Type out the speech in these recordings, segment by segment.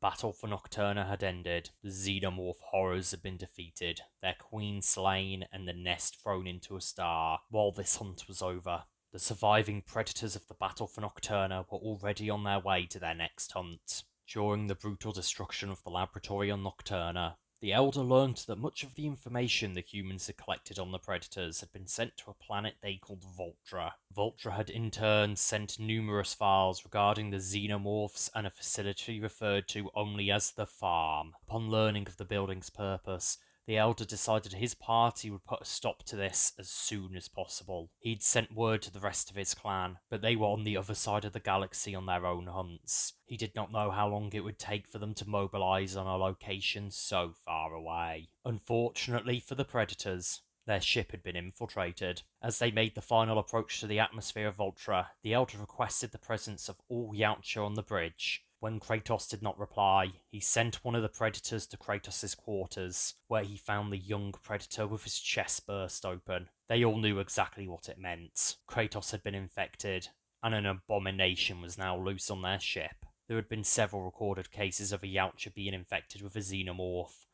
battle for Nocturna had ended, the xenomorph horrors had been defeated, their queen slain, and the nest thrown into a star. While this hunt was over, the surviving predators of the battle for Nocturna were already on their way to their next hunt. During the brutal destruction of the laboratory on Nocturna, the Elder learned that much of the information the humans had collected on the Predators had been sent to a planet they called Voltra. Voltra had in turn sent numerous files regarding the xenomorphs and a facility referred to only as the Farm. Upon learning of the building's purpose, the Elder decided his party would put a stop to this as soon as possible. He'd sent word to the rest of his clan, but they were on the other side of the galaxy on their own hunts. He did not know how long it would take for them to mobilize on a location so far away. Unfortunately for the Predators, their ship had been infiltrated. As they made the final approach to the atmosphere of Voltra, the Elder requested the presence of all Yautja on the bridge. When Kratos did not reply, he sent one of the Predators to Kratos' quarters, where he found the young Predator with his chest burst open. They all knew exactly what it meant. Kratos had been infected, and an abomination was now loose on their ship. There had been several recorded cases of a Yautja being infected with a xenomorph.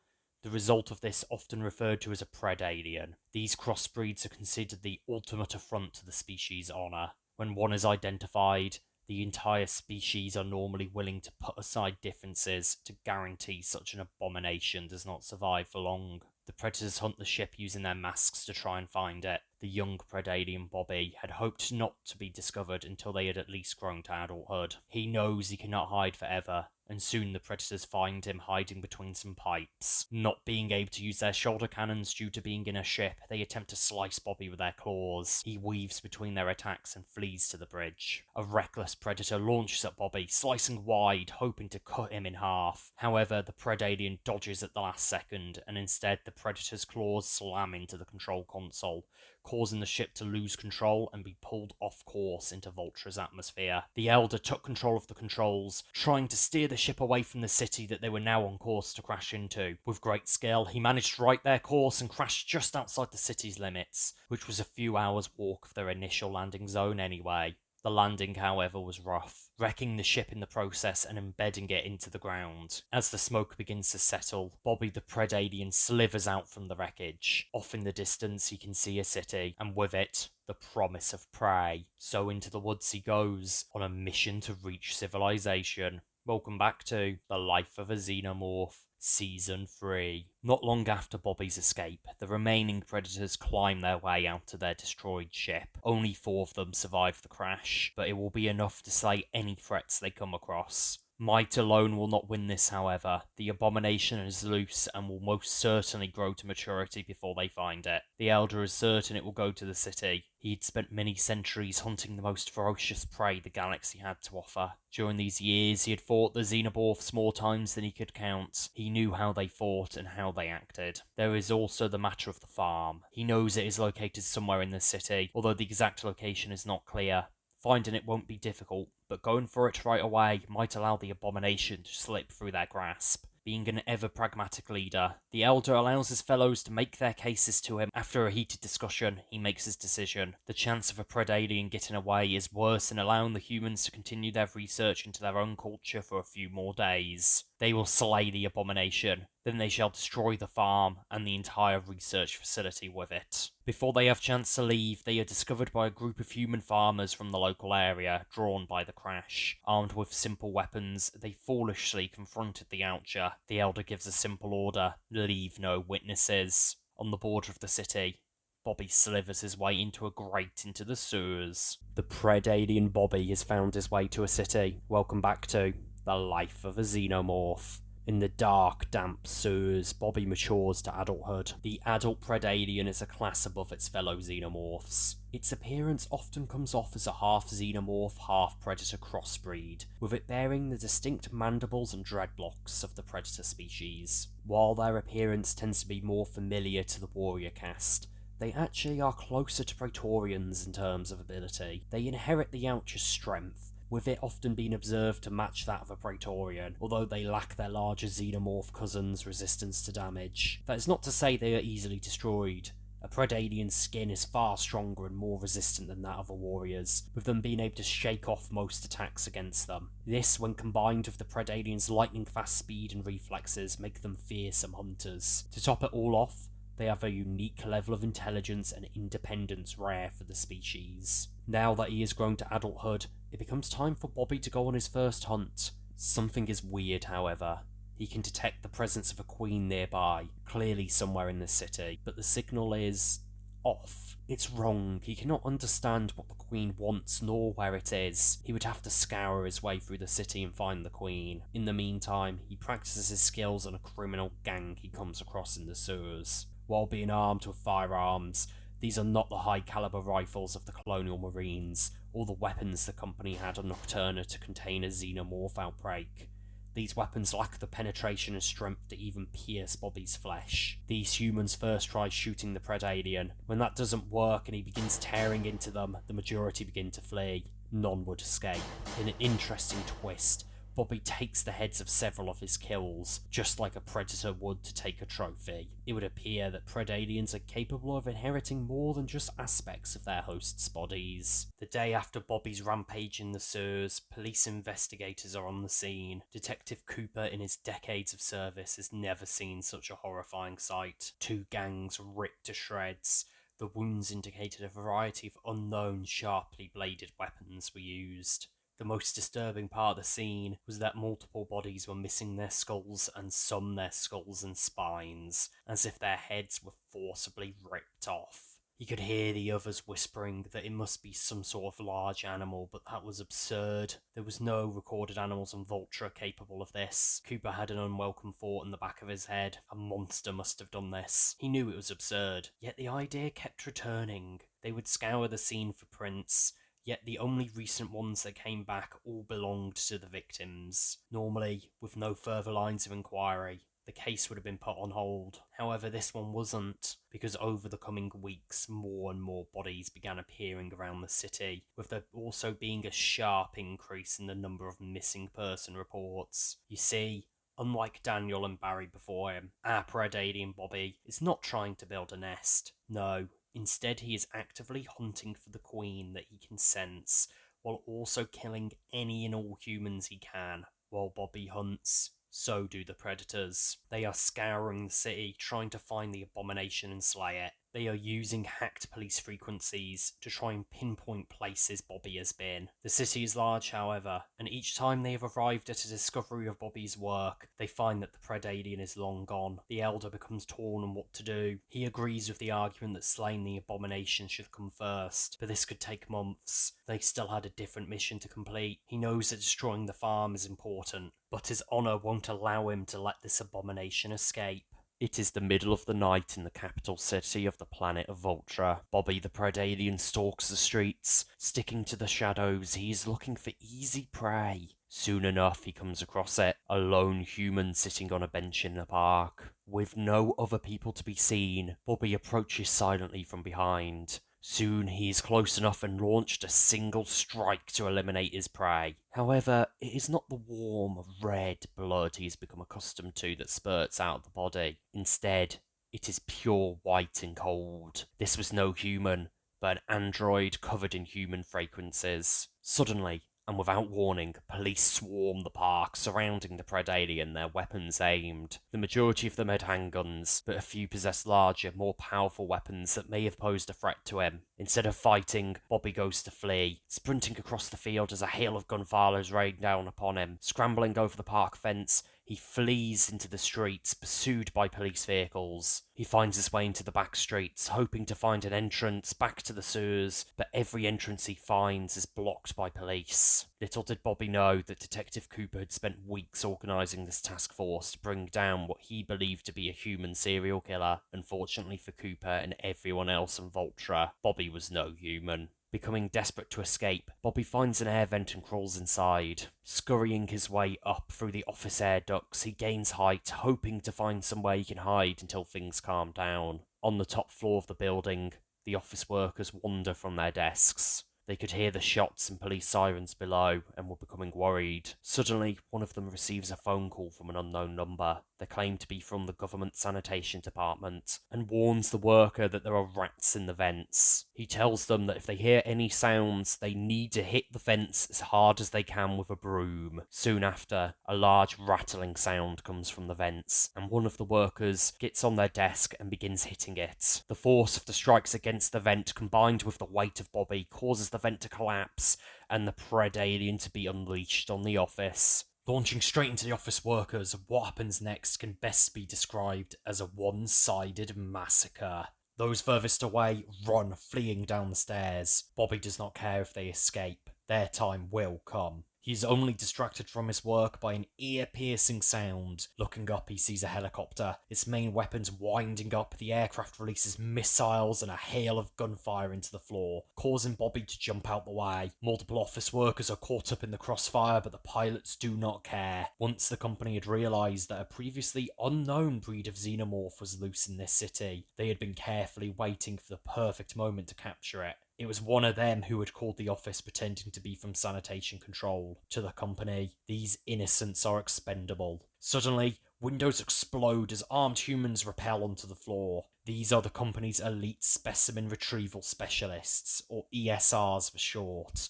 The result of this, often referred to as a Predalien. These crossbreeds are considered the ultimate affront to the species' honour. When one is identified, the entire species are normally willing to put aside differences to guarantee such an abomination does not survive for long. The Predators hunt the ship using their masks to try and find it. The young Predalien Bobby had hoped not to be discovered until they had at least grown to adulthood. He knows he cannot hide forever, and soon the Predators find him hiding between some pipes. Not being able to use their shoulder cannons due to being in a ship, they attempt to slice Bobby with their claws. He weaves between their attacks and flees to the bridge. A reckless Predator launches at Bobby, slicing wide, hoping to cut him in half. However, the Predalien dodges at the last second, and instead the Predator's claws slam into the control console, causing the ship to lose control and be pulled off course into Voltra's atmosphere. The Elder took control of the controls, trying to steer the ship away from the city that they were now on course to crash into. With great skill, he managed to right their course and crashed just outside the city's limits, which was a few hours' walk of their initial landing zone anyway. The landing, however, was rough, wrecking the ship in the process and embedding it into the ground. As the smoke begins to settle, Bobby the Predalien slithers out from the wreckage. Off in the distance, he can see a city, and with it, the promise of prey. So into the woods he goes, on a mission to reach civilization. Welcome back to The Life of a Xenomorph, Season 3. Not long after Bobby's escape, the remaining Predators climb their way out to their destroyed ship. Only 4 of them survive the crash, but it will be enough to slay any threats they come across. Might alone will not win this, however. The abomination is loose and will most certainly grow to maturity before they find it. The Elder is certain it will go to the city. He'd spent many centuries hunting the most ferocious prey the galaxy had to offer. During these years, he had fought the xenomorphs more times than he could count. He knew how they fought and how they acted. There is also the matter of the farm. He knows it is located somewhere in the city, although the exact location is not clear. Finding it won't be difficult, but going for it right away might allow the abomination to slip through their grasp. Being an ever-pragmatic leader, the Elder allows his fellows to make their cases to him. After a heated discussion, he makes his decision. The chance of a Predalien getting away is worse than allowing the humans to continue their research into their own culture for a few more days. They will slay the abomination, then they shall destroy the farm and the entire research facility with it. Before they have chance to leave, they are discovered by a group of human farmers from the local area, drawn by the crash. Armed with simple weapons, they foolishly confronted the Yautja. The Elder gives a simple order: leave no witnesses. On the border of the city, Bobby slithers his way into a grate into the sewers. The Predalien Bobby has found his way to a city. Welcome back to The Life of a Xenomorph. In the dark, damp sewers, Bobby matures to adulthood. The adult Predalien is a class above its fellow xenomorphs. Its appearance often comes off as a half-xenomorph, half-predator crossbreed, with it bearing the distinct mandibles and dreadlocks of the predator species. While their appearance tends to be more familiar to the warrior caste, they actually are closer to Praetorians in terms of ability. They inherit the Yautja's strength, with it often being observed to match that of a Praetorian, although they lack their larger xenomorph cousins' resistance to damage. That is not to say they are easily destroyed, A Predalien's skin is far stronger and more resistant than that of a warrior's, with them being able to shake off most attacks against them. This, when combined with the Predalien's lightning-fast speed and reflexes, make them fearsome hunters. To top it all off, they have a unique level of intelligence and independence rare for the species. Now that he has grown to adulthood, it becomes time for Bobby to go on his first hunt. Something is weird, however. He can detect the presence of a queen nearby, clearly somewhere in the city, but the signal is off. It's wrong. He cannot understand what the queen wants nor where it is. He would have to scour his way through the city and find the queen. In the meantime, he practices his skills on a criminal gang he comes across in the sewers. While being armed with firearms, these are not the high-caliber rifles of the colonial marines, or the weapons the company had on Nocturna to contain a xenomorph outbreak. These weapons lack the penetration and strength to even pierce Bobby's flesh. These humans first try shooting the Predalien. When that doesn't work and he begins tearing into them, the majority begin to flee. None would escape. In an interesting twist, Bobby takes the heads of several of his kills, just like a predator would to take a trophy. It would appear that Predaliens are capable of inheriting more than just aspects of their hosts' bodies. The day after Bobby's rampage in the sewers, police investigators are on the scene. Detective Cooper, in his decades of service, has never seen such a horrifying sight. Two gangs ripped to shreds. The wounds indicated a variety of unknown, sharply bladed weapons were used. The most disturbing part of the scene was that multiple bodies were missing their skulls and some their skulls and spines, as if their heads were forcibly ripped off. He could hear the others whispering that it must be some sort of large animal, but that was absurd. There was no recorded animals on Vulture capable of this. Cooper had an unwelcome thought in the back of his head. A monster must have done this. He knew it was absurd, yet the idea kept returning. They would scour the scene for prints, yet the only recent ones that came back all belonged to the victims. Normally, with no further lines of inquiry, the case would have been put on hold. However, this one wasn't, because over the coming weeks, more and more bodies began appearing around the city, with there also being a sharp increase in the number of missing person reports. You see, unlike Daniel and Barry before him, our Predalien Bobby is not trying to build a nest. No, instead he is actively hunting for the queen that he can sense, while also killing any and all humans he can. While Bobby hunts, so do the predators. They are scouring the city, trying to find the abomination and slay it. They are using hacked police frequencies to try and pinpoint places Bobby has been. The city is large, however, and each time they have arrived at a discovery of Bobby's work, they find that the Predalien is long gone. The Elder becomes torn on what to do. He agrees with the argument that slaying the abomination should come first, but this could take months. They still had a different mission to complete. He knows that destroying the farm is important, but his honour won't allow him to let this abomination escape. It is the middle of the night in the capital city of the planet of Vultra. Bobby the Predalien stalks the streets. Sticking to the shadows, he is looking for easy prey. Soon enough, he comes across it. A lone human sitting on a bench in the park. With no other people to be seen, Bobby approaches silently from behind. Soon he is close enough and launched a single strike to eliminate his prey. However, it is not the warm, red blood he has become accustomed to that spurts out of the body. Instead, it is pure white and cold. This was no human, but an android covered in human fragrances. Suddenly, and without warning, police swarm the park, surrounding the Predalien, their weapons aimed. The majority of them had handguns, but a few possessed larger, more powerful weapons that may have posed a threat to him. Instead of fighting, Bobby goes to flee, sprinting across the field as a hail of gunfire is rained down upon him. Scrambling over the park fence, he flees into the streets, pursued by police vehicles. He finds his way into the back streets, hoping to find an entrance back to the sewers, but every entrance he finds is blocked by police. Little did Bobby know that Detective Cooper had spent weeks organising this task force to bring down what he believed to be a human serial killer. Unfortunately for Cooper and everyone else in Vultra, Bobby was no human. Becoming desperate to escape, Bobby finds an air vent and crawls inside. Scurrying his way up through the office air ducts, he gains height, hoping to find somewhere he can hide until things calm down. On the top floor of the building, the office workers wander from their desks. They could hear the shots and police sirens below and were becoming worried. Suddenly, one of them receives a phone call from an unknown number. They claim to be from the government sanitation department and warns the worker that there are rats in the vents. He tells them that if they hear any sounds, they need to hit the vents as hard as they can with a broom. Soon after, a large rattling sound comes from the vents, and one of the workers gets on their desk and begins hitting it. The force of the strikes against the vent, combined with the weight of Bobby, causes the vent to collapse and the Predalien to be unleashed on the office. Launching straight into the office workers, what happens next can best be described as a one-sided massacre. Those furthest away run, fleeing down the stairs. Bobby does not care if they escape. Their time will come. He is only distracted from his work by an ear-piercing sound. Looking up, he sees a helicopter, its main weapons winding up. The aircraft releases missiles and a hail of gunfire into the floor, causing Bobby to jump out the way. Multiple office workers are caught up in the crossfire, but the pilots do not care. Once the company had realised that a previously unknown breed of xenomorph was loose in this city, they had been carefully waiting for the perfect moment to capture it. It was one of them who had called the office pretending to be from sanitation control. To the company, these innocents are expendable. Suddenly, windows explode as armed humans rappel onto the floor. These are the company's elite specimen retrieval specialists, or ESRs for short.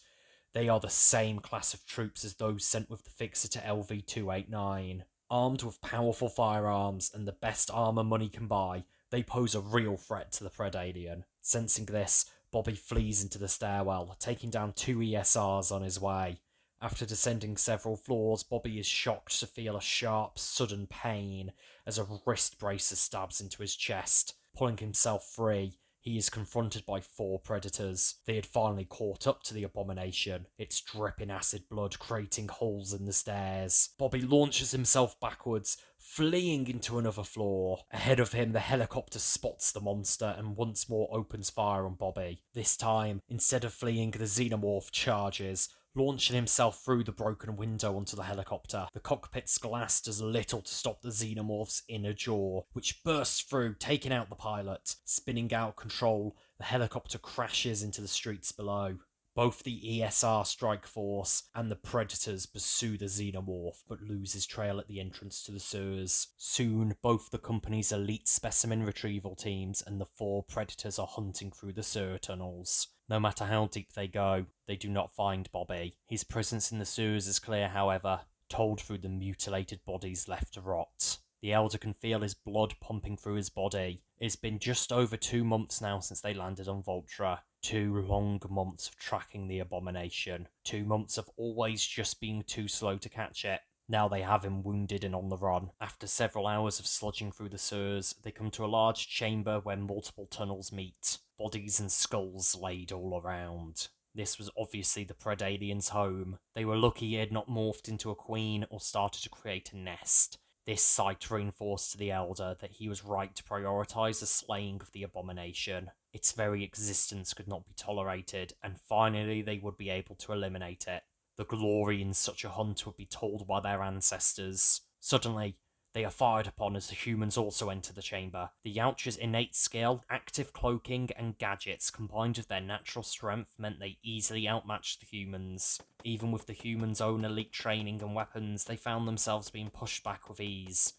They are the same class of troops as those sent with the fixer to LV-289. Armed with powerful firearms and the best armor money can buy, they pose a real threat to the Predalien. Sensing this, Bobby flees into the stairwell, taking down 2 ESRs on his way. After descending several floors, Bobby is shocked to feel a sharp, sudden pain as a wrist bracer stabs into his chest. Pulling himself free, he is confronted by 4 predators. They had finally caught up to the abomination, its dripping acid blood creating holes in the stairs. Bobby launches himself backwards, fleeing into another floor. Ahead of him, the helicopter spots the monster and once more opens fire on Bobby. This time, instead of fleeing, the xenomorph charges, launching himself through the broken window onto the helicopter. The cockpit's glass does little to stop the xenomorph's inner jaw, which bursts through, taking out the pilot. Spinning out of control, the helicopter crashes into the streets below. Both the ESR strike force and the predators pursue the xenomorph, but lose his trail at the entrance to the sewers. Soon, both the company's elite specimen retrieval teams and the 4 predators are hunting through the sewer tunnels. No matter how deep they go, they do not find Bobby. His presence in the sewers is clear, however, told through the mutilated bodies left to rot. The Elder can feel his blood pumping through his body. It's been just over 2 months now since they landed on Vultra. 2 long months of tracking the abomination. 2 months of always just being too slow to catch it. Now they have him wounded and on the run. After several hours of sludging through the sewers, they come to a large chamber where multiple tunnels meet. Bodies and skulls laid all around. This was obviously the Predalien's home. They were lucky he had not morphed into a queen or started to create a nest. This sight reinforced to the Elder that he was right to prioritise the slaying of the abomination. Its very existence could not be tolerated, and finally they would be able to eliminate it. The glory in such a hunt would be told by their ancestors. Suddenly, they are fired upon as the humans also enter the chamber. The Yautja's innate skill, active cloaking, and gadgets combined with their natural strength meant they easily outmatched the humans. Even with the humans' own elite training and weapons, they found themselves being pushed back with ease.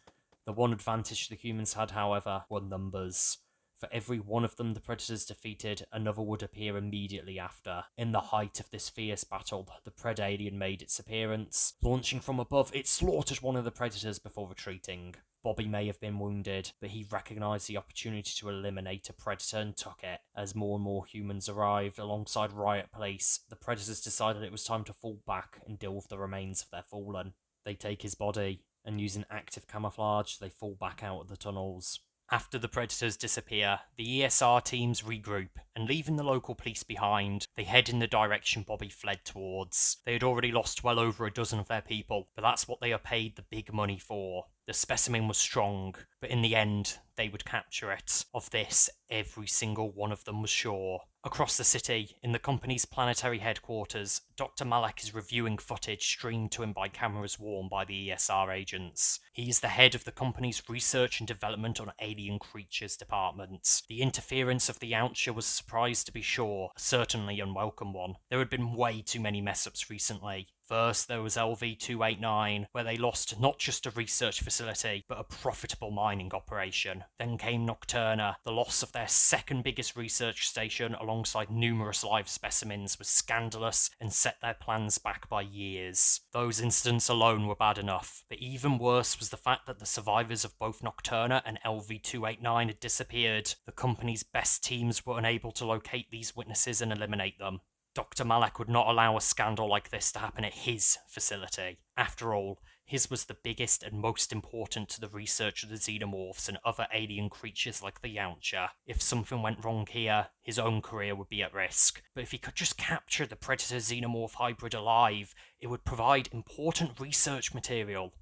The one advantage the humans had, however, were numbers. For every one of them the predators defeated, another would appear immediately after. In the height of this fierce battle, the Predalien made its appearance. Launching from above, it slaughtered one of the predators before retreating. Bobby may have been wounded, but he recognised the opportunity to eliminate a predator and took it. As more and more humans arrived alongside Riot Police, the predators decided it was time to fall back and deal with the remains of their fallen. They take his body, and using active camouflage, they fall back out of the tunnels. After the predators disappear, the ESR teams regroup, and leaving the local police behind, they head in the direction Bobby fled towards. They had already lost well over a dozen of their people, but that's what they are paid the big money for. The specimen was strong, but in the end, they would capture it. Of this, every single one of them was sure. Across the city, in the company's planetary headquarters, Dr. Malek is reviewing footage streamed to him by cameras worn by the ESR agents. He is the head of the company's Research and Development on Alien Creatures department. The interference of the Yautja was a surprise to be sure, a certainly unwelcome one. There had been way too many mess-ups recently. First, there was LV-289, where they lost not just a research facility, but a profitable mining operation. Then came Nocturna. The loss of their second biggest research station alongside numerous live specimens was scandalous and set their plans back by years. Those incidents alone were bad enough, but even worse was the fact that the survivors of both Nocturna and LV-289 had disappeared. The company's best teams were unable to locate these witnesses and eliminate them. Dr. Malek would not allow a scandal like this to happen at his facility. After all, his was the biggest and most important to the research of the xenomorphs and other alien creatures like the Yautja. If something went wrong here, his own career would be at risk. But if he could just capture the Predator-Xenomorph hybrid alive, it would provide important research material.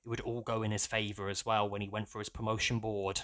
It would all go in his favour as well when he went for his promotion board.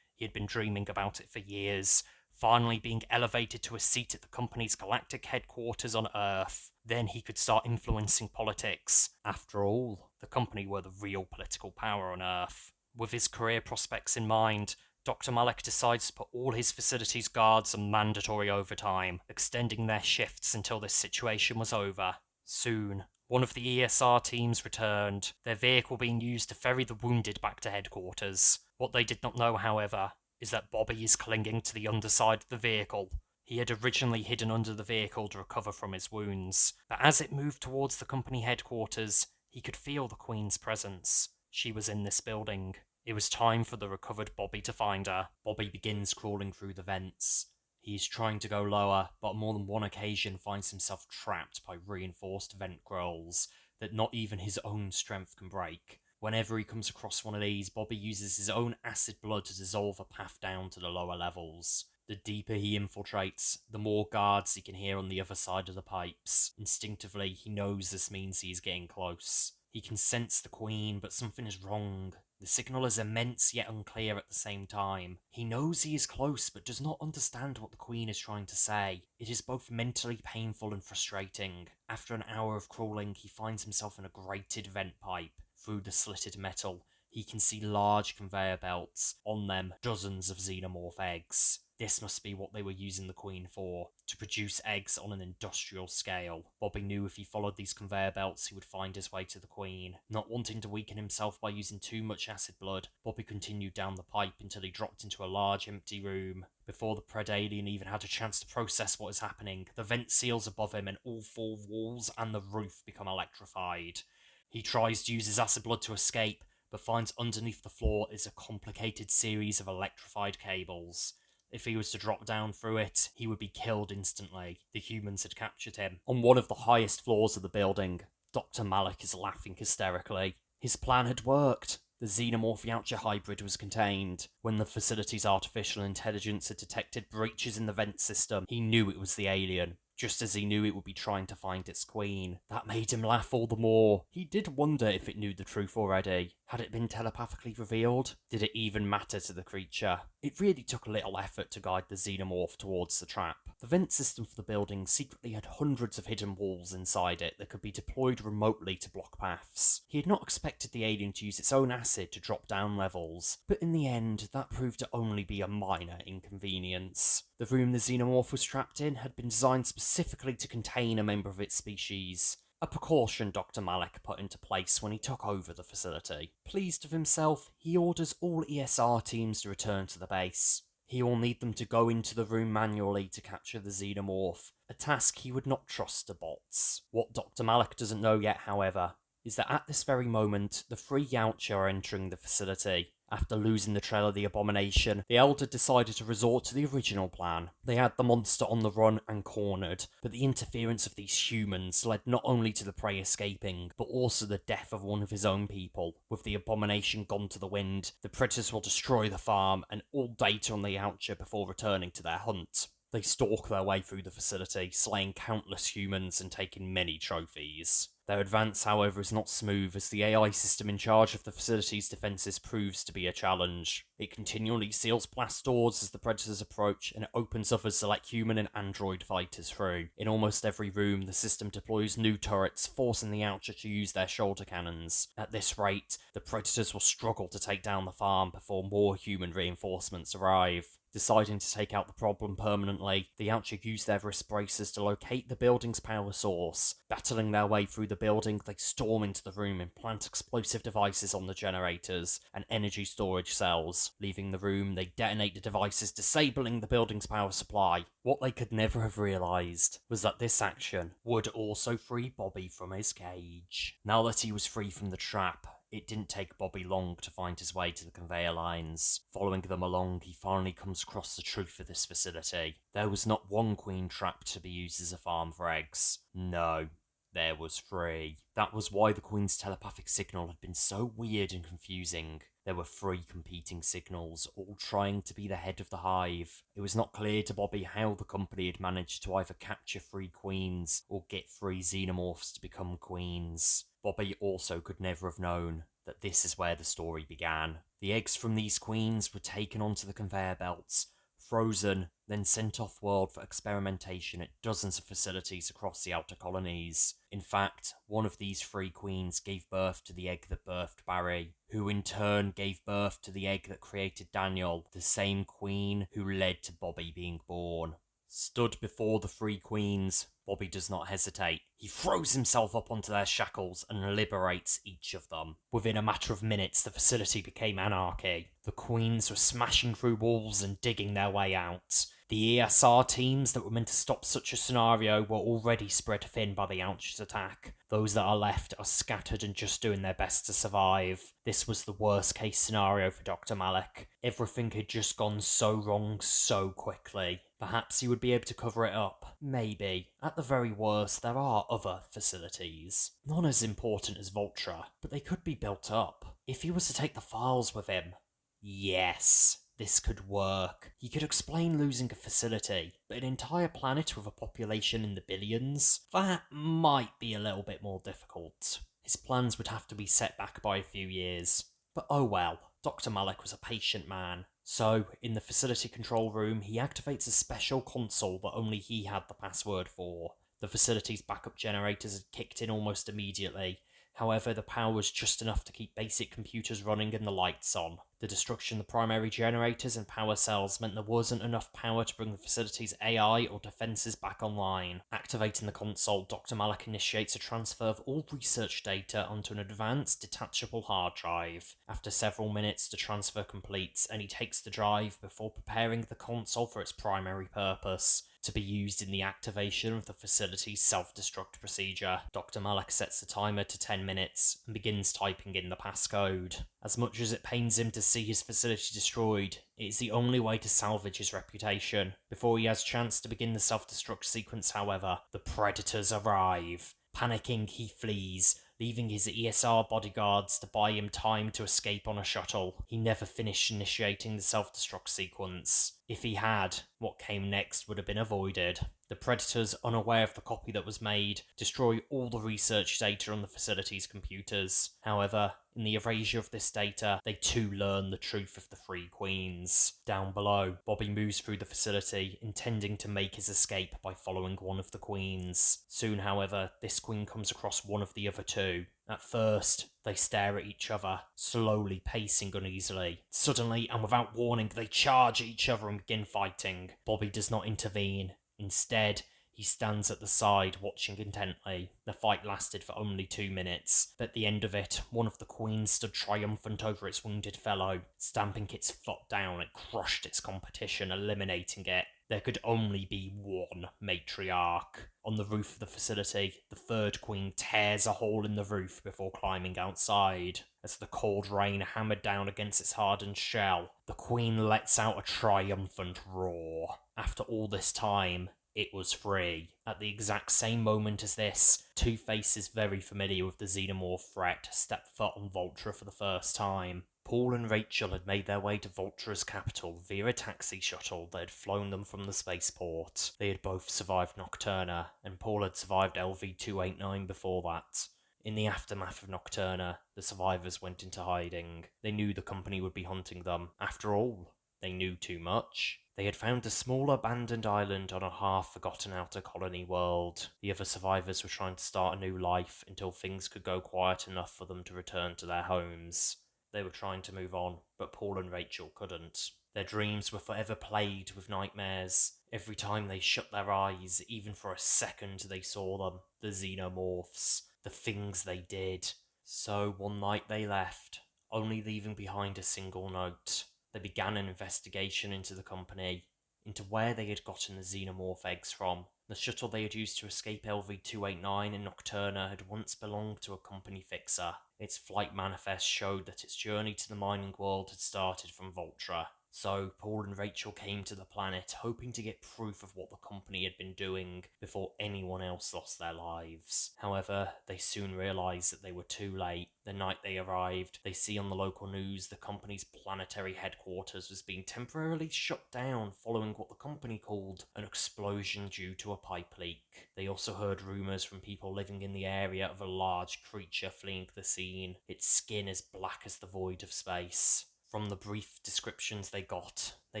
He had been dreaming about it for years, finally being elevated to a seat at the company's galactic headquarters on Earth. Then he could start influencing politics. After all, the company were the real political power on Earth. With his career prospects in mind, Dr. Malek decides to put all his facilities guards on mandatory overtime, extending their shifts until this situation was over. Soon, one of the ESR teams returned, their vehicle being used to ferry the wounded back to headquarters. What they did not know, however, is that Bobby is clinging to the underside of the vehicle. He had originally hidden under the vehicle to recover from his wounds, but as it moved towards the company headquarters, he could feel the Queen's presence. She was in this building. It was time for the recovered Bobby to find her. Bobby begins crawling through the vents. He is trying to go lower, but on more than one occasion finds himself trapped by reinforced vent grills that not even his own strength can break. Whenever he comes across one of these, Bobby uses his own acid blood to dissolve a path down to the lower levels. The deeper he infiltrates, the more guards he can hear on the other side of the pipes. Instinctively, he knows this means he is getting close. He can sense the Queen, but something is wrong. The signal is immense yet unclear at the same time. He knows he is close, but does not understand what the Queen is trying to say. It is both mentally painful and frustrating. After an hour of crawling, he finds himself in a grated vent pipe. Through the slitted metal, he can see large conveyor belts, on them dozens of xenomorph eggs. This must be what they were using the Queen for, to produce eggs on an industrial scale. Bobby knew if he followed these conveyor belts he would find his way to the Queen. Not wanting to weaken himself by using too much acid blood, Bobby continued down the pipe until he dropped into a large empty room. Before the Predalien even had a chance to process what is happening, the vent seals above him and all four walls and the roof become electrified. He tries to use his acid blood to escape, but finds underneath the floor is a complicated series of electrified cables. If he was to drop down through it, he would be killed instantly. The humans had captured him. On one of the highest floors of the building, Dr. Malek is laughing hysterically. His plan had worked. The xenomorph Yautja hybrid was contained. When the facility's artificial intelligence had detected breaches in the vent system, he knew it was the alien, just as he knew it would be trying to find its queen. That made him laugh all the more. He did wonder if it knew the truth already. Had it been telepathically revealed? Did it even matter to the creature? It really took little effort to guide the xenomorph towards the trap. The vent system for the building secretly had hundreds of hidden walls inside it that could be deployed remotely to block paths. He had not expected the alien to use its own acid to drop down levels, but in the end, that proved to only be a minor inconvenience. The room the xenomorph was trapped in had been designed specifically to contain a member of its species. A precaution Dr. Malek put into place when he took over the facility. Pleased with himself, he orders all ESR teams to return to the base. He will need them to go into the room manually to capture the xenomorph, a task he would not trust to bots. What Dr. Malek doesn't know yet, however, is that at this very moment, the three Yautja are entering the facility. After losing the trail of the abomination, the Elder decided to resort to the original plan. They had the monster on the run and cornered, but the interference of these humans led not only to the prey escaping, but also the death of one of his own people. With the abomination gone to the wind, the predators will destroy the farm and all data on the Yautja before returning to their hunt. They stalk their way through the facility, slaying countless humans and taking many trophies. Their advance, however, is not smooth, as the AI system in charge of the facility's defences proves to be a challenge. It continually seals blast doors as the predators approach, and it opens others to let human and android fighters through. In almost every room, the system deploys new turrets, forcing the Outer to use their shoulder cannons. At this rate, the predators will struggle to take down the farm before more human reinforcements arrive. Deciding to take out the problem permanently, the Outer use their wrist braces to locate the building's power source. Battling their way through the building, they storm into the room and plant explosive devices on the generators and energy storage cells. Leaving the room, they detonate the devices, disabling the building's power supply. What they could never have realised was that this action would also free Bobby from his cage. Now that he was free from the trap, it didn't take Bobby long to find his way to the conveyor lines. Following them along, he finally comes across the truth of this facility. There was not one queen trapped to be used as a farm for eggs. No, there was 3. That was why the queen's telepathic signal had been so weird and confusing. There were 3 competing signals, all trying to be the head of the hive. It was not clear to Bobby how the company had managed to either capture 3 queens or get 3 xenomorphs to become queens. Bobby also could never have known that this is where the story began. The eggs from these queens were taken onto the conveyor belts, frozen, then sent off-world for experimentation at dozens of facilities across the outer colonies. In fact, one of these 3 queens gave birth to the egg that birthed Barry, who in turn gave birth to the egg that created Daniel, the same queen who led to Bobby being born. Stood before the 3 queens, Bobby does not hesitate. He throws himself up onto their shackles and liberates each of them. Within a matter of minutes, the facility became anarchy. The queens were smashing through walls and digging their way out. The ESR teams that were meant to stop such a scenario were already spread thin by the Ouch's attack. Those that are left are scattered and just doing their best to survive. This was the worst case scenario for Dr. Malik. Everything had just gone so wrong so quickly. Perhaps he would be able to cover it up. Maybe. At the very worst, there are other facilities. None as important as Vultra, but they could be built up. If he was to take the files with him, yes, this could work. He could explain losing a facility, but an entire planet with a population in the billions? That might be a little bit more difficult. His plans would have to be set back by a few years. But oh well, Dr. Malik was a patient man. So, in the facility control room, he activates a special console that only he had the password for. The facility's backup generators had kicked in almost immediately. However, the power was just enough to keep basic computers running and the lights on. The destruction of the primary generators and power cells meant there wasn't enough power to bring the facility's AI or defenses back online. Activating the console, Dr. Malik initiates a transfer of all research data onto an advanced detachable hard drive. After several minutes, the transfer completes, and he takes the drive before preparing the console for its primary purpose, to be used in the activation of the facility's self-destruct procedure. Dr. Malik sets the timer to 10 minutes and begins typing in the passcode. As much as it pains him to see his facility destroyed, it is the only way to salvage his reputation. Before he has a chance to begin the self-destruct sequence, however, the predators arrive. Panicking, he flees, leaving his ESR bodyguards to buy him time to escape on a shuttle. He never finished initiating the self-destruct sequence. If he had, what came next would have been avoided. The predators, unaware of the copy that was made, destroy all the research data on the facility's computers. However, in the erasure of this data, they too learn the truth of the 3 queens. Down below, Bobby moves through the facility, intending to make his escape by following one of the queens. Soon, however, this queen comes across one of the other 2. At first, they stare at each other, slowly pacing uneasily. Suddenly, and without warning, they charge at each other and begin fighting. Bobby does not intervene. Instead, he stands at the side, watching intently. The fight lasted for only 2 minutes, but at the end of it, one of the queens stood triumphant over its wounded fellow. Stamping its foot down, it crushed its competition, eliminating it. There could only be one matriarch. On the roof of the facility, the 3rd queen tears a hole in the roof before climbing outside. As the cold rain hammered down against its hardened shell, the queen lets out a triumphant roar. After all this time, it was free. At the exact same moment as this, 2 faces very familiar with the xenomorph threat stepped foot on Vultra for the first time. Paul and Rachel had made their way to Vultra's capital via a taxi shuttle that had flown them from the spaceport. They had both survived Nocturna, and Paul had survived LV-289 before that. In the aftermath of Nocturna, the survivors went into hiding. They knew the company would be hunting them. After all, they knew too much. They had found a small abandoned island on a half-forgotten outer colony world. The other survivors were trying to start a new life until things could go quiet enough for them to return to their homes. They were trying to move on, but Paul and Rachel couldn't. Their dreams were forever plagued with nightmares. Every time they shut their eyes, even for a second, they saw them, the xenomorphs, the things they did. So one night they left, only leaving behind a single note. They began an investigation into the company, into where they had gotten the xenomorph eggs from. The shuttle they had used to escape LV-289 in Nocturna had once belonged to a company fixer. Its flight manifest showed that its journey to the mining world had started from Voltra. So Paul and Rachel came to the planet, hoping to get proof of what the company had been doing before anyone else lost their lives. However, they soon realised that they were too late. The night they arrived, they see on the local news the company's planetary headquarters was being temporarily shut down following what the company called an explosion due to a pipe leak. They also heard rumours from people living in the area of a large creature fleeing the scene, its skin as black as the void of space. From the brief descriptions they got, they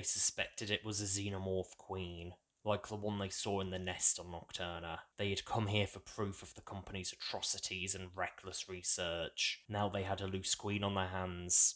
suspected it was a xenomorph queen, like the one they saw in the nest on Nocturna. They had come here for proof of the company's atrocities and reckless research. Now they had a loose queen on their hands.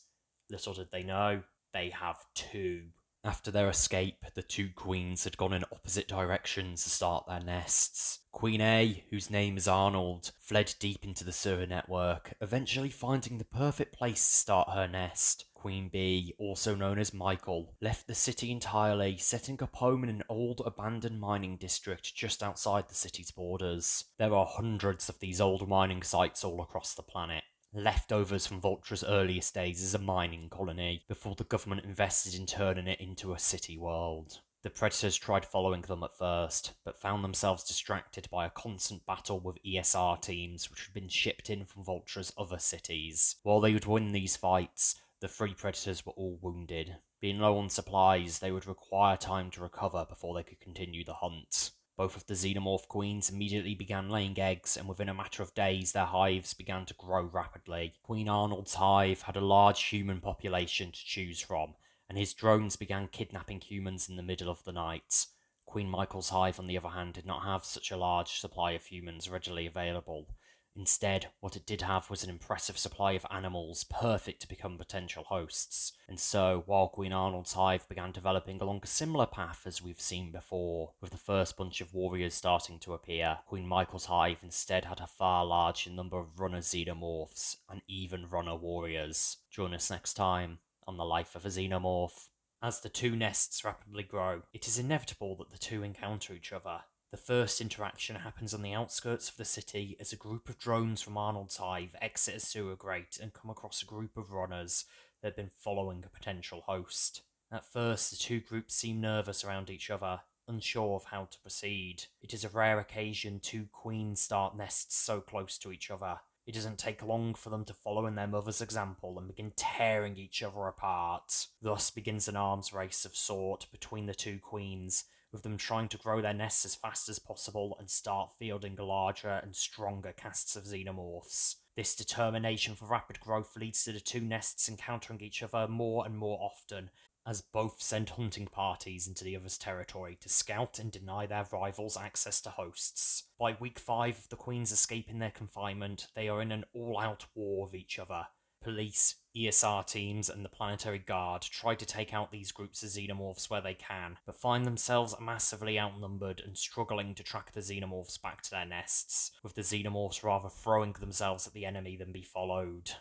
Little did they know, they have two. After their escape, the two queens had gone in opposite directions to start their nests. Queen A, whose name is Arnold, fled deep into the sewer network, eventually finding the perfect place to start her nest. Queen B, also known as Michael, left the city entirely, setting up home in an old abandoned mining district just outside the city's borders. There are hundreds of these old mining sites all across the planet. Leftovers from Voltra's earliest days as a mining colony, before the government invested in turning it into a city world. The Predators tried following them at first, but found themselves distracted by a constant battle with ESR teams which had been shipped in from Voltra's other cities. While they would win these fights, the three Predators were all wounded. Being low on supplies, they would require time to recover before they could continue the hunt. Both of the xenomorph queens immediately began laying eggs, and within a matter of days their hives began to grow rapidly. Queen Arnold's hive had a large human population to choose from, and his drones began kidnapping humans in the middle of the night. Queen Michael's hive, on the other hand, did not have such a large supply of humans readily available. Instead, what it did have was an impressive supply of animals, perfect to become potential hosts. And so, while Queen Arnold's hive began developing along a similar path as we've seen before, with the first bunch of warriors starting to appear, Queen Michael's hive instead had a far larger number of runner xenomorphs, and even runner warriors. Join us next time on The Life of a Xenomorph. As the two nests rapidly grow, it is inevitable that the two encounter each other. The first interaction happens on the outskirts of the city as a group of drones from Arnold's hive exit a sewer grate and come across a group of runners that had been following a potential host. At first, the two groups seem nervous around each other, unsure of how to proceed. It is a rare occasion two queens start nests so close to each other. It doesn't take long for them to follow in their mother's example and begin tearing each other apart. Thus begins an arms race of sort between the two queens, with them trying to grow their nests as fast as possible and start fielding larger and stronger casts of xenomorphs. This determination for rapid growth leads to the two nests encountering each other more and more often, as both send hunting parties into the other's territory to scout and deny their rivals access to hosts. By week 5 of the queens escaping their confinement, they are in an all-out war with each other. Police, ESR teams, and the Planetary Guard try to take out these groups of xenomorphs where they can, but find themselves massively outnumbered and struggling to track the xenomorphs back to their nests, with the xenomorphs rather throwing themselves at the enemy than be followed.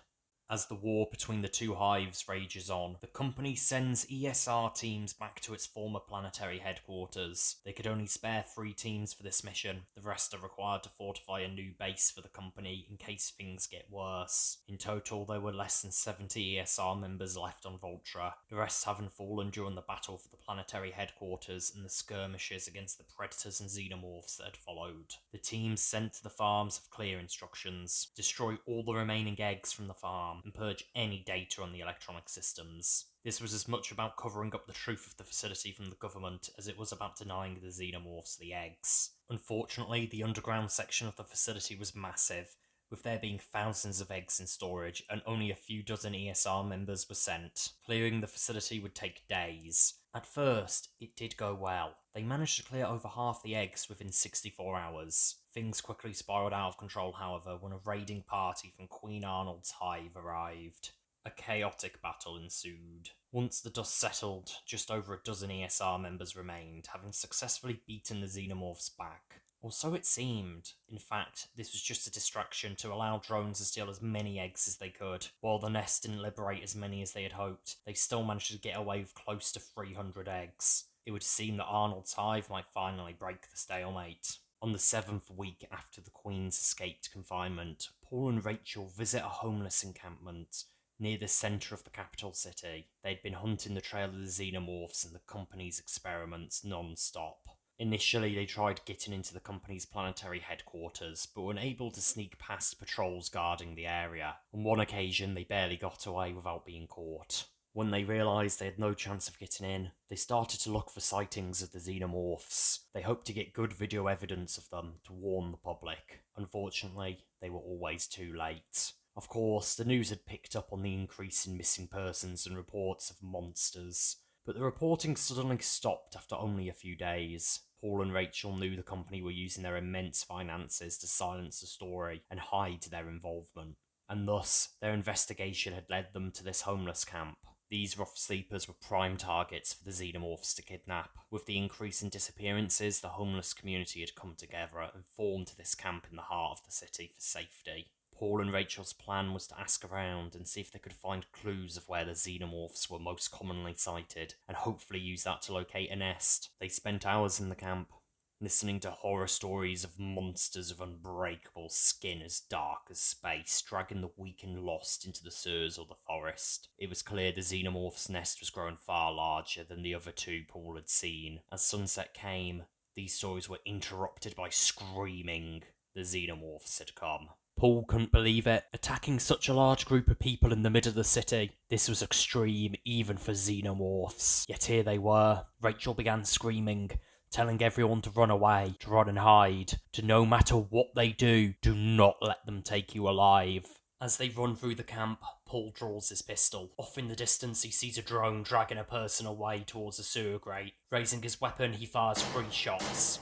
As the war between the two hives rages on, the company sends ESR teams back to its former planetary headquarters. They could only spare 3 teams for this mission. The rest are required to fortify a new base for the company in case things get worse. In total, there were less than 70 ESR members left on Voltra, the rest having fallen during the battle for the planetary headquarters and the skirmishes against the predators and xenomorphs that had followed. The teams sent to the farms have clear instructions: destroy all the remaining eggs from the farm and purge any data on the electronic systems. This was as much about covering up the truth of the facility from the government as it was about denying the xenomorphs the eggs. Unfortunately, the underground section of the facility was massive, with there being thousands of eggs in storage and only a few dozen ESR members were sent. Clearing the facility would take days. At first, it did go well. They managed to clear over half the eggs within 64 hours. Things quickly spiraled out of control, however, when a raiding party from Queen Arnold's hive arrived. A chaotic battle ensued. Once the dust settled, just over a dozen ESR members remained, having successfully beaten the xenomorphs back. Or so it seemed. In fact, this was just a distraction to allow drones to steal as many eggs as they could. While the nest didn't liberate as many as they had hoped, they still managed to get away with close to 300 eggs. It would seem that Arnold's hive might finally break the stalemate. On the 7th week after the Queen's escaped confinement, Paul and Rachel visit a homeless encampment near the centre of the capital city. They'd been hunting the trail of the xenomorphs and the company's experiments non-stop. Initially, they tried getting into the company's planetary headquarters, but were unable to sneak past patrols guarding the area. On one occasion, they barely got away without being caught. When they realised they had no chance of getting in, they started to look for sightings of the xenomorphs. They hoped to get good video evidence of them to warn the public. Unfortunately, they were always too late. Of course, the news had picked up on the increase in missing persons and reports of monsters, but the reporting suddenly stopped after only a few days. Paul and Rachel knew the company were using their immense finances to silence the story and hide their involvement, and thus their investigation had led them to this homeless camp. These rough sleepers were prime targets for the xenomorphs to kidnap. With the increase in disappearances, the homeless community had come together and formed this camp in the heart of the city for safety. Paul and Rachel's plan was to ask around and see if they could find clues of where the xenomorphs were most commonly sighted, and hopefully use that to locate a nest. They spent hours in the camp, listening to horror stories of monsters of unbreakable skin as dark as space, dragging the weak and lost into the sewers or the forest. It was clear the xenomorph's nest was growing far larger than the other two Paul had seen. As sunset came, these stories were interrupted by screaming. The xenomorphs had come. Paul couldn't believe it, attacking such a large group of people in the middle of the city. This was extreme, even for xenomorphs. Yet here they were. Rachel began screaming, telling everyone to run away, to run and hide, to no matter what they do not let them take you alive. As they run through the camp, Paul draws his pistol. Off in the distance, he sees a drone dragging a person away towards a sewer grate. Raising his weapon, he fires 3 shots.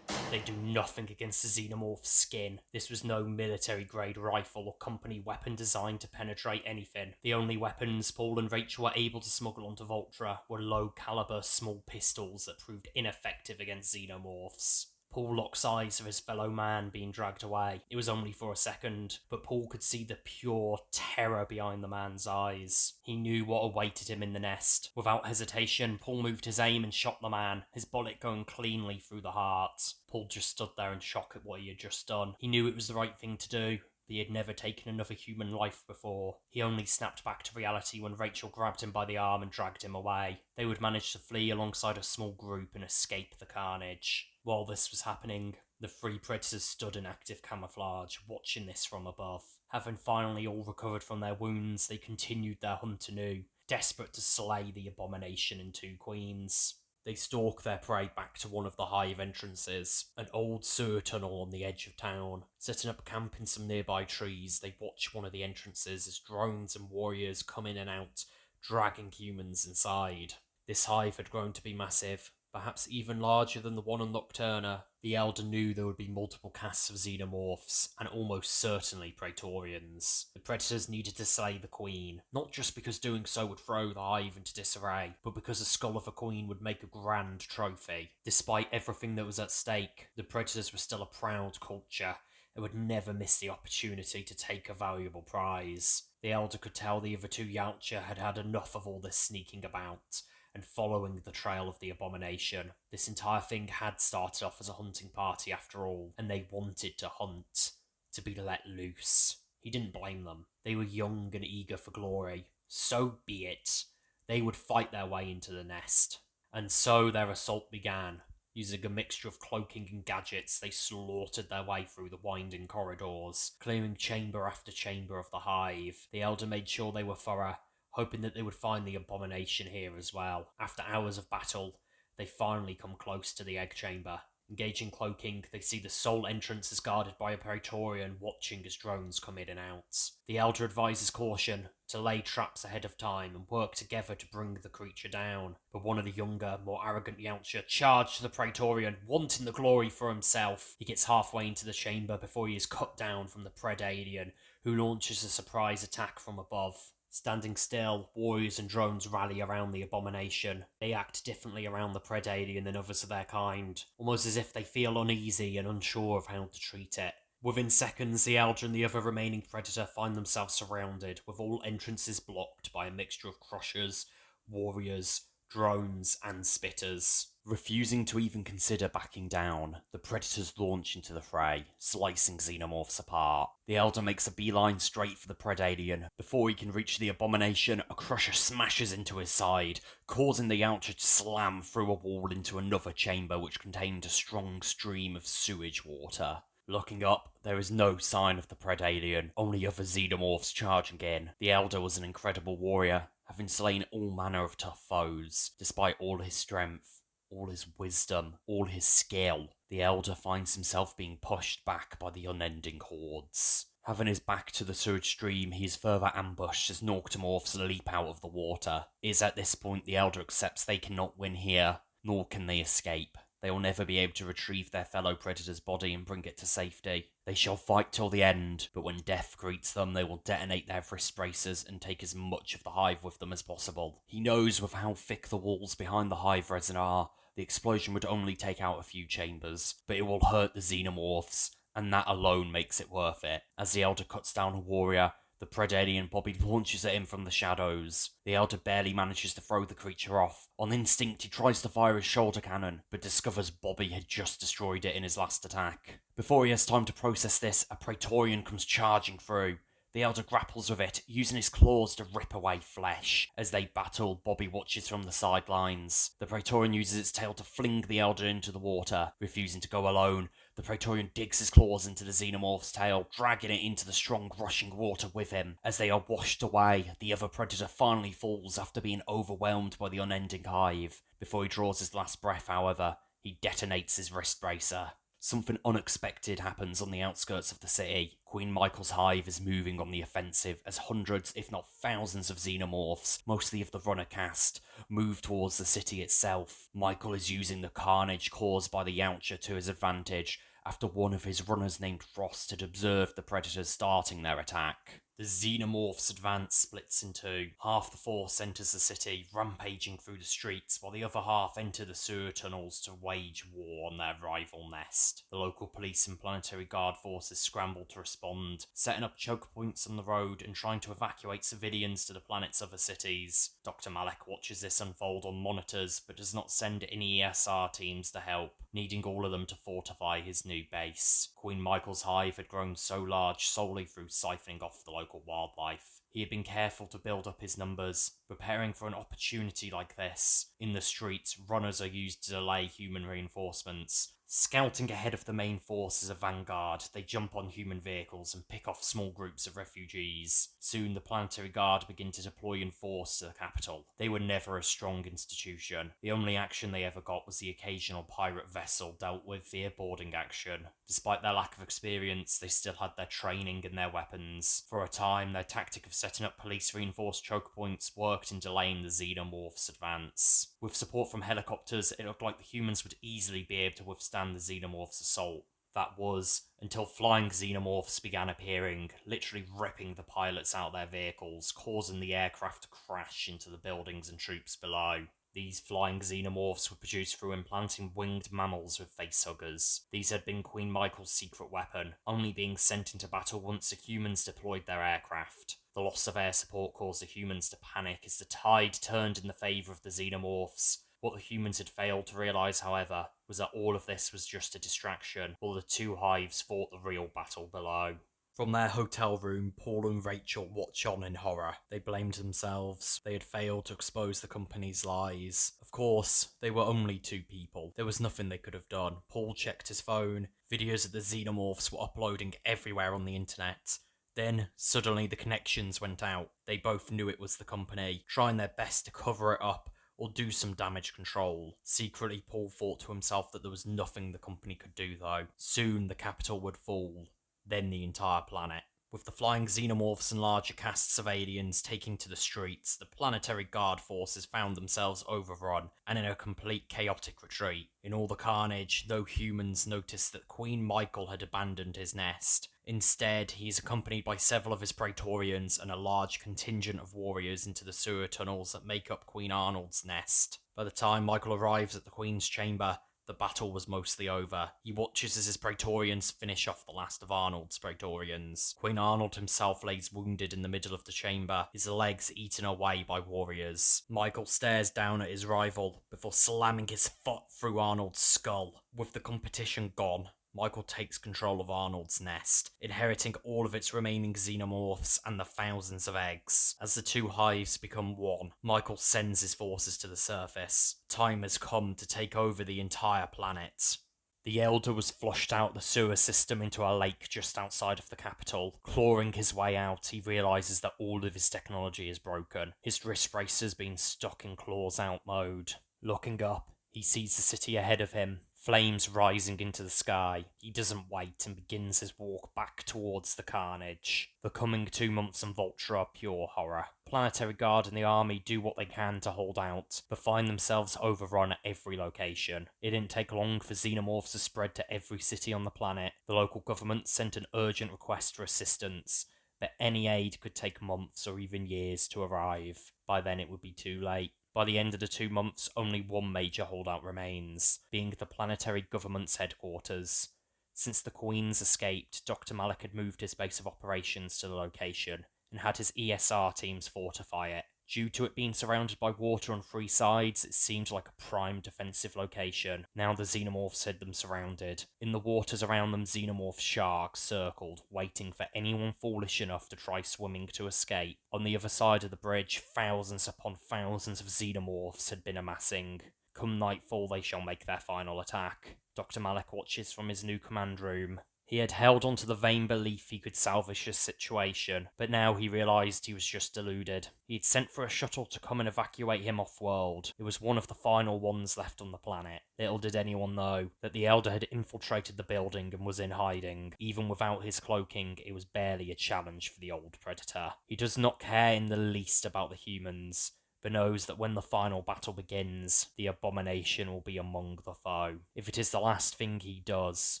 They do nothing against the xenomorph's skin. This was no military-grade rifle or company weapon designed to penetrate anything. The only weapons Paul and Rachel were able to smuggle onto Voltra were low-caliber small pistols that proved ineffective against xenomorphs. Paul locks eyes with his fellow man being dragged away. It was only for a second, but Paul could see the pure terror behind the man's eyes. He knew what awaited him in the nest. Without hesitation, Paul moved his aim and shot the man, his bullet going cleanly through the heart. Paul just stood there in shock at what he had just done. He knew it was the right thing to do. He had never taken another human life before. He only snapped back to reality when Rachel grabbed him by the arm and dragged him away. They would manage to flee alongside a small group and escape the carnage. While this was happening, the 3 predators stood in active camouflage, watching this from above. Having finally all recovered from their wounds, they continued their hunt anew, desperate to slay the abomination and 2 queens. They stalk their prey back to one of the hive entrances, an old sewer tunnel on the edge of town. Setting up camp in some nearby trees, they watch one of the entrances as drones and warriors come in and out, dragging humans inside. This hive had grown to be massive, perhaps even larger than the one on Nocturna. The Elder knew there would be multiple castes of xenomorphs, and almost certainly Praetorians. The Predators needed to slay the Queen, not just because doing so would throw the hive into disarray, but because the skull of a Queen would make a grand trophy. Despite everything that was at stake, the Predators were still a proud culture, and would never miss the opportunity to take a valuable prize. The Elder could tell the other 2 Yautja had had enough of all this sneaking about, and following the trail of the abomination. This entire thing had started off as a hunting party after all, and they wanted to hunt, to be let loose. He didn't blame them. They were young and eager for glory. So be it. They would fight their way into the nest. And so their assault began. Using a mixture of cloaking and gadgets, they slaughtered their way through the winding corridors, clearing chamber after chamber of the hive. The Elder made sure they were thorough, hoping that they would find the abomination here as well. After hours of battle, they finally come close to the egg chamber. Engaging cloaking, they see the sole entrance is guarded by a Praetorian watching as drones come in and out. The Elder advises caution, to lay traps ahead of time and work together to bring the creature down. But one of the younger, more arrogant Yautja charged the Praetorian, wanting the glory for himself. He gets halfway into the chamber before he is cut down from the Predalien, who launches a surprise attack from above. Standing still, warriors and drones rally around the abomination. They act differently around the Predalien than others of their kind, almost as if they feel uneasy and unsure of how to treat it. Within seconds, the Elder and the other remaining Predator find themselves surrounded, with all entrances blocked by a mixture of Crushers, warriors, drones, and spitters. Refusing to even consider backing down, the Predators launch into the fray, slicing Xenomorphs apart. The Elder makes a beeline straight for the Predalien. Before he can reach the abomination, a Crusher smashes into his side, causing the Yautja to slam through a wall into another chamber which contained a strong stream of sewage water. Looking up, there is no sign of the Predalien, only other Xenomorphs charging in. The Elder was an incredible warrior, having slain all manner of tough foes. Despite all his strength, all his wisdom, all his skill, the Elder finds himself being pushed back by the unending hordes. Having his back to the sewage stream, he is further ambushed as Noctomorphs leap out of the water. It is at this point the Elder accepts they cannot win here, nor can they escape. They will never be able to retrieve their fellow Predator's body and bring it to safety. They shall fight till the end, but when death greets them, they will detonate their wrist bracers and take as much of the hive with them as possible. He knows with how thick the walls behind the hive resin are, the explosion would only take out a few chambers, but it will hurt the Xenomorphs, and that alone makes it worth it. As the Elder cuts down a warrior, the Predalien Bobby launches at him from the shadows. The Elder barely manages to throw the creature off. On instinct, he tries to fire his shoulder cannon, but discovers Bobby had just destroyed it in his last attack. Before he has time to process this, a Praetorian comes charging through. The Elder grapples with it, using his claws to rip away flesh. As they battle, Bobby watches from the sidelines. The Praetorian uses its tail to fling the Elder into the water. Refusing to go alone, the Praetorian digs his claws into the Xenomorph's tail, dragging it into the strong rushing water with him. As they are washed away, the other Predator finally falls after being overwhelmed by the unending hive. Before he draws his last breath, however, he detonates his wrist bracer. Something unexpected happens on the outskirts of the city. Queen Michael's hive is moving on the offensive as hundreds, if not thousands of Xenomorphs, mostly of the runner caste, move towards the city itself. Michael is using the carnage caused by the Yautja to his advantage after one of his runners named Frost had observed the Predators starting their attack. The Xenomorph's advance splits in two. Half the force enters the city, rampaging through the streets, while the other half enter the sewer tunnels to wage war on their rival nest. The local police and planetary guard forces scramble to respond, setting up choke points on the road and trying to evacuate civilians to the planet's other cities. Dr. Malek watches this unfold on monitors, but does not send any ESR teams to help, needing all of them to fortify his new base. Queen Michael's hive had grown so large solely through siphoning off the local wildlife. He had been careful to build up his numbers, preparing for an opportunity like this. In the streets, runners are used to delay human reinforcements. Scouting ahead of the main force as a vanguard, they jump on human vehicles and pick off small groups of refugees. Soon the planetary guard begin to deploy in force to the capital. They were never a strong institution. The only action they ever got was the occasional pirate vessel dealt with via boarding action. Despite their lack of experience, they still had their training and their weapons. For a time, their tactic of setting up police reinforced choke points worked in delaying the Xenomorph's advance. With support from helicopters, it looked like the humans would easily be able to withstand the Xenomorph's assault. That was, until flying Xenomorphs began appearing, literally ripping the pilots out of their vehicles, causing the aircraft to crash into the buildings and troops below. These flying Xenomorphs were produced through implanting winged mammals with facehuggers. These had been Queen Michael's secret weapon, only being sent into battle once the humans deployed their aircraft. The loss of air support caused the humans to panic as the tide turned in the favour of the Xenomorphs. What the humans had failed to realise, however, was that all of this was just a distraction, while the two hives fought the real battle below. From their hotel room, Paul and Rachel watch on in horror. They blamed themselves. They had failed to expose the company's lies. Of course, they were only two people. There was nothing they could have done. Paul checked his phone. Videos of the Xenomorphs were uploading everywhere on the internet. Then, suddenly the connections went out. They both knew it was the company, trying their best to cover it up, or do some damage control. Secretly, Paul thought to himself that there was nothing the company could do though. Soon the capital would fall, then the entire planet. With the flying xenomorphs and larger casts of aliens taking to the streets, the planetary guard forces found themselves overrun and in a complete chaotic retreat. In all the carnage, no humans noticed that Queen Michael had abandoned his nest. Instead, he is accompanied by several of his Praetorians and a large contingent of warriors into the sewer tunnels that make up Queen Arnold's nest. By the time Michael arrives at the Queen's chamber, the battle was mostly over. He watches as his Praetorians finish off the last of Arnold's Praetorians. Queen Arnold himself lays wounded in the middle of the chamber, his legs eaten away by warriors. Michael stares down at his rival before slamming his foot through Arnold's skull. With the competition gone, Michael takes control of Arnold's nest, inheriting all of its remaining xenomorphs and the thousands of eggs. As the two hives become one, Michael sends his forces to the surface. Time has come to take over the entire planet. The Elder was flushed out the sewer system into a lake just outside of the capital. Clawing his way out, he realizes that all of his technology is broken. His wrist bracer's been stuck in claws out mode. Looking up, he sees the city ahead of him, flames rising into the sky. He doesn't wait and begins his walk back towards the carnage. The coming 2 months in Vulture are pure horror. Planetary Guard and the army do what they can to hold out, but find themselves overrun at every location. It didn't take long for xenomorphs to spread to every city on the planet. The local government sent an urgent request for assistance, but any aid could take months or even years to arrive. By then it would be too late. By the end of the 2 months, only one major holdout remains, being the planetary government's headquarters. Since the Queens escaped, Dr. Malik had moved his base of operations to the location, and had his ESR teams fortify it. Due to it being surrounded by water on 3 sides, it seemed like a prime defensive location. Now the xenomorphs had them surrounded. In the waters around them, xenomorph sharks circled, waiting for anyone foolish enough to try swimming to escape. On the other side of the bridge, thousands upon thousands of xenomorphs had been amassing. Come nightfall, they shall make their final attack. Dr. Malik watches from his new command room. He had held onto the vain belief he could salvage his situation, but now he realised he was just deluded. He had sent for a shuttle to come and evacuate him off-world. It was one of the final ones left on the planet. Little did anyone know that the Elder had infiltrated the building and was in hiding. Even without his cloaking, it was barely a challenge for the old Predator. He does not care in the least about the humans, but knows that when the final battle begins, the abomination will be among the foe. If it is the last thing he does,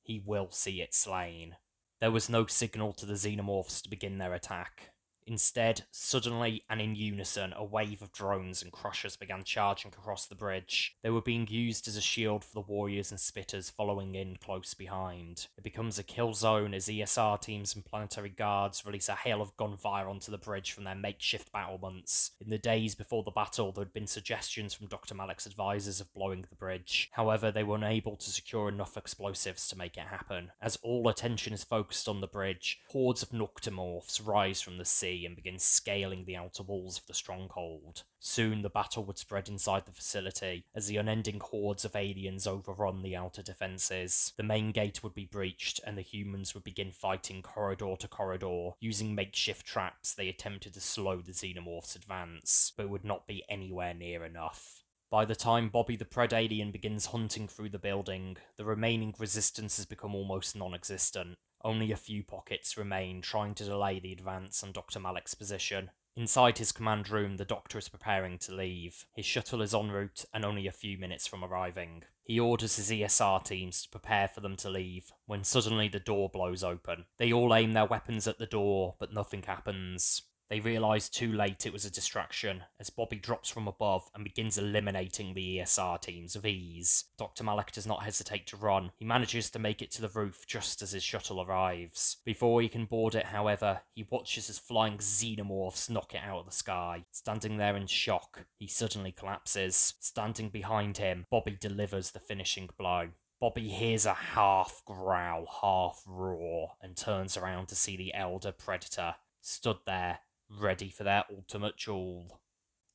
he will see it slain. There was no signal to the xenomorphs to begin their attack. Instead, suddenly and in unison, a wave of drones and crushers began charging across the bridge. They were being used as a shield for the warriors and spitters following in close behind. It becomes a kill zone as ESR teams and planetary guards release a hail of gunfire onto the bridge from their makeshift battlements. In the days before the battle, there had been suggestions from Dr. Malik's advisors of blowing the bridge. However, they were unable to secure enough explosives to make it happen. As all attention is focused on the bridge, hordes of noctomorphs rise from the sea and begin scaling the outer walls of the stronghold. Soon the battle would spread inside the facility, as the unending hordes of aliens overrun the outer defences. The main gate would be breached, and the humans would begin fighting corridor to corridor. Using makeshift traps, they attempted to slow the xenomorphs' advance, but would not be anywhere near enough. By the time Bobby the Predalien begins hunting through the building, the remaining resistance has become almost non-existent. Only a few pockets remain, trying to delay the advance on Dr. Malik's position. Inside his command room, the Doctor is preparing to leave. His shuttle is en route and only a few minutes from arriving. He orders his ESR teams to prepare for them to leave, when suddenly the door blows open. They all aim their weapons at the door, but nothing happens. They realise too late it was a distraction, as Bobby drops from above and begins eliminating the ESR teams with ease. Dr. Malik does not hesitate to run. He manages to make it to the roof just as his shuttle arrives. Before he can board it, however, he watches as flying xenomorphs knock it out of the sky. Standing there in shock, he suddenly collapses. Standing behind him, Bobby delivers the finishing blow. Bobby hears a half growl, half roar, and turns around to see the Elder Predator stood there, ready for their ultimate duel.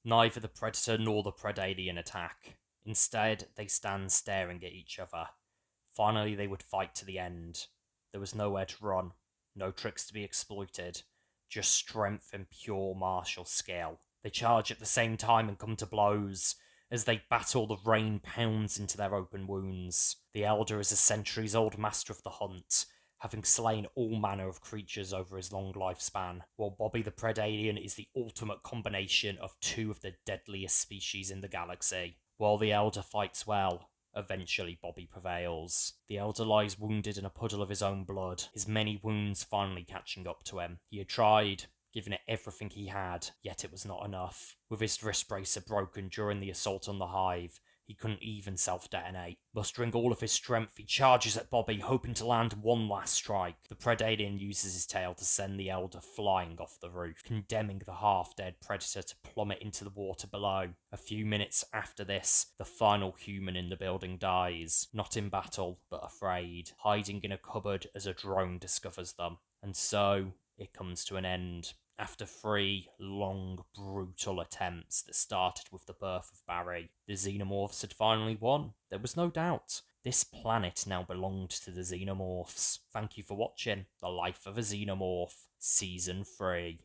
Neither the Predator nor the Predalien attack. Instead, they stand staring at each other. Finally, they would fight to the end. There was nowhere to run, no tricks to be exploited, just strength and pure martial skill. They charge at the same time and come to blows, As they battle, the rain pounds into their open wounds. The Elder is a centuries-old master of the hunt, having slain all manner of creatures over his long lifespan, while Bobby the Predalien is the ultimate combination of two of the deadliest species in the galaxy. While the Elder fights well, eventually Bobby prevails. The Elder lies wounded in a puddle of his own blood, his many wounds finally catching up to him. He had tried, given it everything he had, yet it was not enough. With his wrist bracer broken during the assault on the hive, he couldn't even self-detonate. Mustering all of his strength, he charges at Bobby, hoping to land one last strike. The Predalien uses his tail to send the Elder flying off the roof, condemning the half-dead predator to plummet into the water below. A few minutes after this, the final human in the building dies, not in battle, but afraid, hiding in a cupboard as a drone discovers them. And so, it comes to an end. After 3 long, brutal attempts that started with the birth of Barry, the Xenomorphs had finally won. There was no doubt. This planet now belonged to the Xenomorphs. Thank you for watching The Life of a Xenomorph, Season 3.